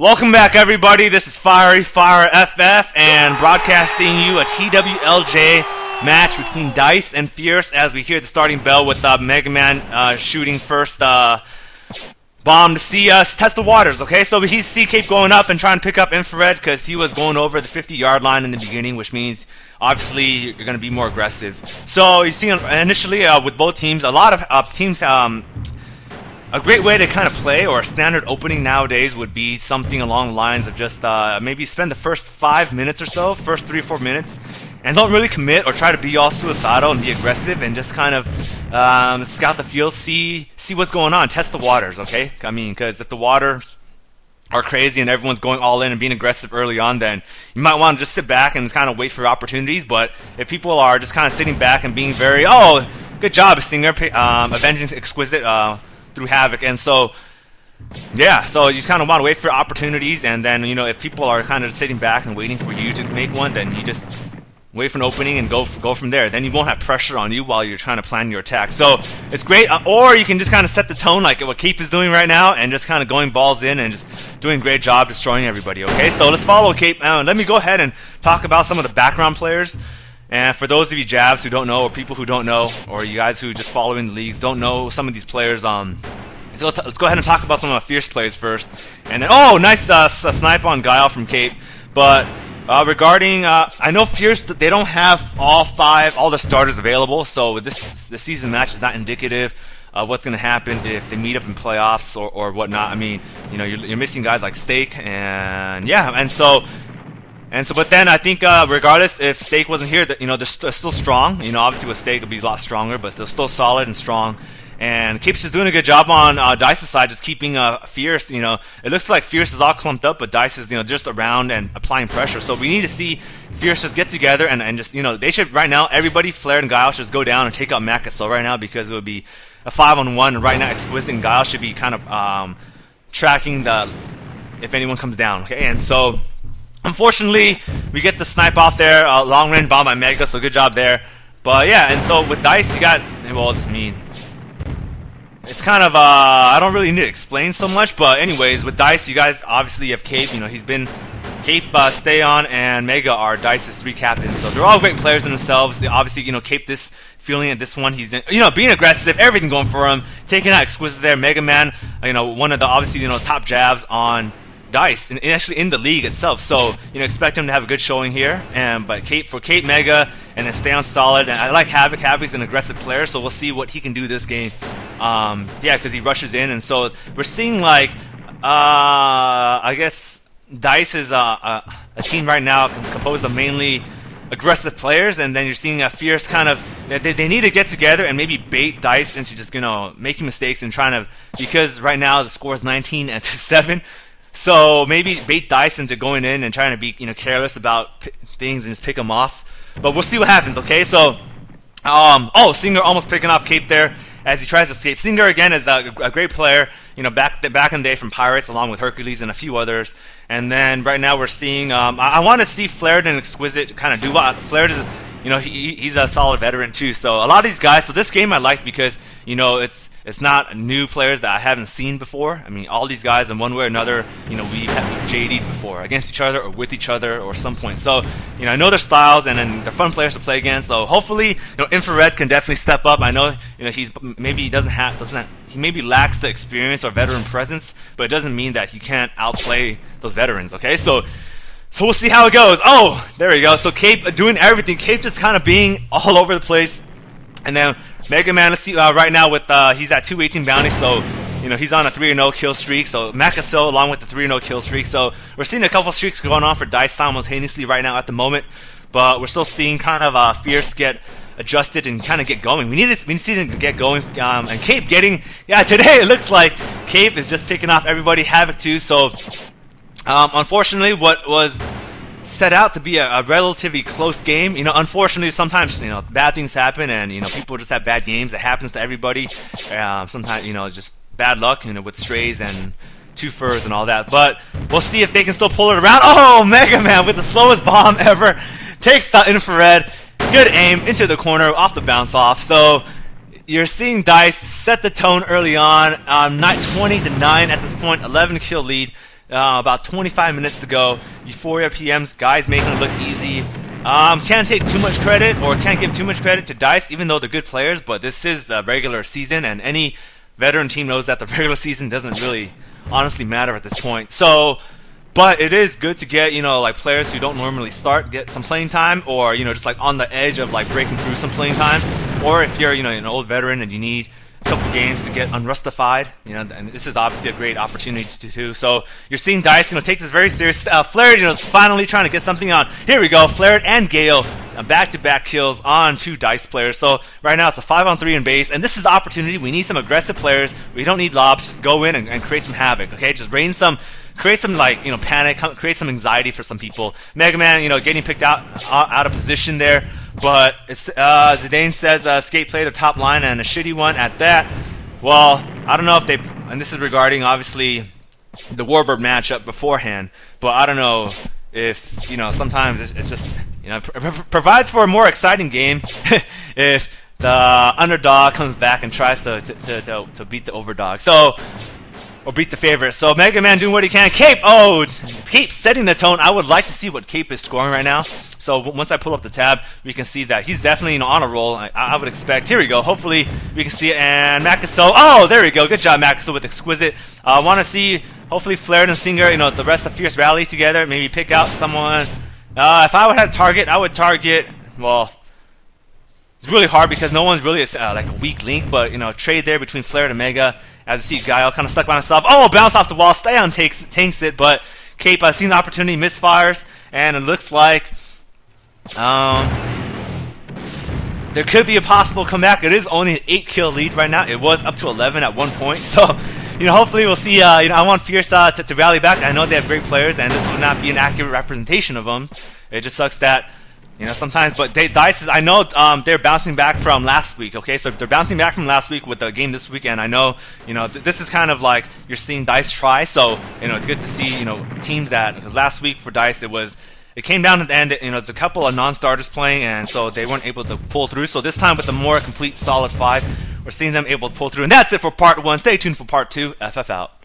Welcome back, everybody. This is Fiery Fire FF and broadcasting you a TWLJ match between dicE and Fierce as we hear the starting bell with Mega Man shooting first bomb to see us test the waters. Okay, so we see Cape going up and trying to pick up infrared because he was going over the 50-yard line in the beginning, which means obviously you're going to be more aggressive. So you see initially with both teams, a lot of teams. A great way to kind of play, or a standard opening nowadays, would be something along the lines of just maybe spend the first 5 minutes or so, first 3 or 4 minutes, and don't really commit or try to be all suicidal and be aggressive, and just kind of scout the field, see what's going on, test the waters, okay? I mean, because if the waters are crazy and everyone's going all in and being aggressive early on, then you might want to just sit back and just kind of wait for opportunities. But if people are just kind of sitting back and being very, oh, good job, Singer, avenging Exquisite, through Havoc, and so yeah, so you just kind of want to wait for opportunities, and then if people are kind of sitting back and waiting for you to make one, then you just wait for an opening and go from there. Then you won't have pressure on you while you're trying to plan your attack. So it's great, or you can just kind of set the tone like what Cape is doing right now, and just kind of going balls in and just doing a great job destroying everybody. Okay, so let's follow Cape. Let me go ahead and talk about some of the background players. And for those of you Javs who don't know, or people who don't know, or you guys who just follow in the leagues don't know some of these players, let's go ahead and talk about some of the Fierce players first. And then, oh, nice snipe on Guile from Cape. But regarding, I know Fierce, they don't have all the starters available, so this season match is not indicative of what's going to happen if they meet up in playoffs or whatnot. I mean, you're missing guys like Steak, and yeah, and so, but then I think regardless if Steak wasn't here, they're still strong. Obviously with Steak it'll be a lot stronger, but they're still solid and strong. And Cape's just doing a good job on dicE's side, just keeping Fierce. It looks like Fierce is all clumped up, but dicE is just around and applying pressure. So we need to see Fierce just get together and just they should right now, everybody, Flared and Guile, should just go down and take out Makaso right now, because it would be a 5-on-1, and right now Exquisite and Guile should be kind of tracking if anyone comes down. Okay, and so unfortunately, we get the snipe off there, long range bomb by Mega, so good job there. But yeah, and so with dicE, you got, well, I mean, it's kind of, I don't really need to explain so much, but anyways, with dicE, you guys obviously have Cape, he's been, Cape, Stay On, and Mega are dicE's 3 captains, so they're all great players in themselves. They obviously, Cape this feeling at this one, he's, being aggressive, everything going for him, taking out Exquisite there, Mega Man, one of the, obviously, top Javs on dicE, and actually in the league itself, so expect him to have a good showing here. But Cape, Mega, and then Stay On solid. And I like Havoc. Havoc's an aggressive player, so we'll see what he can do this game. Yeah, because he rushes in, and so we're seeing like I guess dicE is a team right now composed of mainly aggressive players, and then you're seeing a Fierce kind of they need to get together and maybe bait dicE into just making mistakes and trying to, because right now the score is 19-7. So maybe bait dicE into going in and trying to be careless about things and just pick them off. But we'll see what happens. Okay, so oh, Singer almost picking off Cape there as he tries to escape. Singer again is a great player, back in the day from Pirates, along with Hercules and a few others. And then right now we're seeing I want to see Flared and Exquisite kind of do what Flared is. He's a solid veteran too. So a lot of these guys. So this game I like because it's not new players that I haven't seen before. I mean, all these guys in one way or another, we've JD'd before against each other or with each other or some point. So I know their styles, and then they're fun players to play against. So hopefully, Infrared can definitely step up. I know he maybe lacks the experience or veteran presence, but it doesn't mean that he can't outplay those veterans. Okay, so we'll see how it goes. Oh, there we go. So Cape doing everything. Cape just kind of being all over the place. And then Mega Man, let's see, right now with he's at 218 bounty, so he's on a 3-0 kill streak. So Makaso along with the 3-0 kill streak. So we're seeing a couple streaks going on for dicE simultaneously right now at the moment. But we're still seeing kind of Fierce get adjusted and kind of get going. We need to see them get going. And Cape getting, yeah, today it looks like Cape is just picking off everybody. Havoc too. So unfortunately, what was set out to be a relatively close game. Unfortunately, sometimes bad things happen, and people just have bad games. It happens to everybody. Sometimes it's just bad luck, with strays and 2 furs and all that. But we'll see if they can still pull it around. Oh, Mega Man with the slowest bomb ever takes out Infrared. Good aim into the corner off the bounce off. So you're seeing dicE set the tone early on. 20-9 at this point, 11 kill lead. About 25 minutes to go. Euphoria PMs, guys making it look easy. Can't take too much credit, or can't give too much credit to dicE, even though they're good players, but this is the regular season, and any veteran team knows that the regular season doesn't really honestly matter at this point. So, but it is good to get, you know, like players who don't normally start, get some playing time, or, you know, just like on the edge of like breaking through some playing time. Or if you're, you know, an old veteran and you need a couple games to get unrustified, you know, and this is obviously a great opportunity to do. So you're seeing dicE, you know, take this very serious. Flared, you know, is finally trying to get something on. Here we go, Flared and Gale, back-to-back kills on 2 dicE players. So right now it's a 5-on-3 in base, and this is the opportunity. We need some aggressive players. We don't need lobs. Just go in and create some havoc. Okay, just create some like, you know, panic, create some anxiety for some people. Mega Man, you know, getting picked out of position there. But it's, Zidane says skate play their top line, and a shitty one at that. Well, I don't know if they, and this is regarding obviously the Warbird matchup beforehand, but I don't know if, you know, sometimes it's just, you know, provides for a more exciting game if the underdog comes back and tries to beat the overdog. So, or beat the favorite. So Mega Man doing what he can. Cape, Cape setting the tone. I would like to see what Cape is scoring right now. So once I pull up the tab, we can see that he's definitely, you know, on a roll. I would expect. Here we go. Hopefully we can see it. And Makaso. Oh, there we go. Good job, Makaso, with Exquisite. I want to see, hopefully, Flared and Singer, you know, the rest of Fierce rally together. Maybe pick out someone. If I would have a target, I would target, well, it's really hard because no one's really like a weak link, but, you know, trade there between Flared and Mega. As you see, Guile kind of stuck by himself. Oh, bounce off the wall. Stay on tanks it, but Cape seen the opportunity, misfires, and it looks like there could be a possible comeback. It is only an 8-kill lead right now. It was up to 11 at one point, so, you know, hopefully we'll see. You know, I want Fierce to rally back. I know they have great players, and this would not be an accurate representation of them. It just sucks that, you know, sometimes, but dicE is, I know they're bouncing back from last week, okay? So they're bouncing back from last week with the game this week, and I know, you know, this is kind of like you're seeing dicE try, so, you know, it's good to see, you know, teams that, because last week for dicE it came down at the end, you know, there's a couple of non-starters playing, and so they weren't able to pull through. So this time with a more complete solid 5, we're seeing them able to pull through. And that's it for part 1. Stay tuned for part 2. FF out.